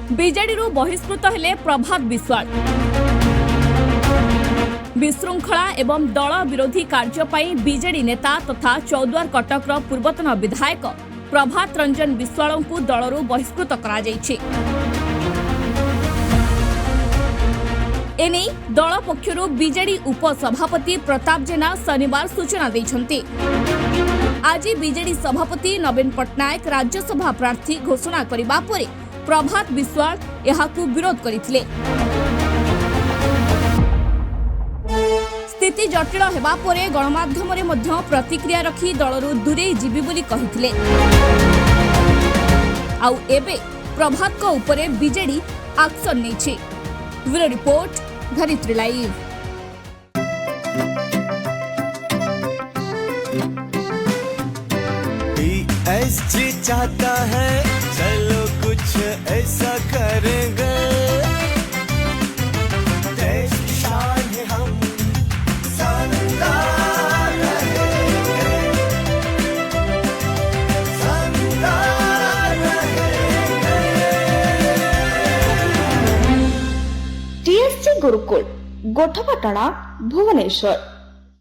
BJD बहिष्कृत हेले प्रभात विश्वाल। विशृंखला एवं दल विरोधी कार्य पर बीजेडी नेता तथा चौद्वार कटकर पूर्वतन विधायक प्रभात रंजन विश्वाल को दलरू बहिष्कृत करा जायछि। एने दल पक्षरु बीजेडी उपसभापति प्रताप जेना शनिवार सूचना दैछन्ति। आज बीजेडी सभापति नवीन पट्टनायक राज्यसभा प्रार्थी घोषणा करिबा परे प्रभात विश्वाल एहाकु विरोध करिथिले। स्थिति जटिल हेबा परे गणमाध्यम रे मध्य प्रतिक्रिया रखी दलरू दूरे जीवी बोली कहिथिले। आउ एबे प्रभात को उपरे बीजेडी एक्शन नेछि। ब्यूरो रिपोर्ट धरित्री लाइव। BSG चाहता है चलो कुछ ऐसा करेंगे, देश की शान है हम शानदार रहेंगे, शानदार रहेंगे। TSG गुरुकुल गोठपाटणा भुवनेश्वर।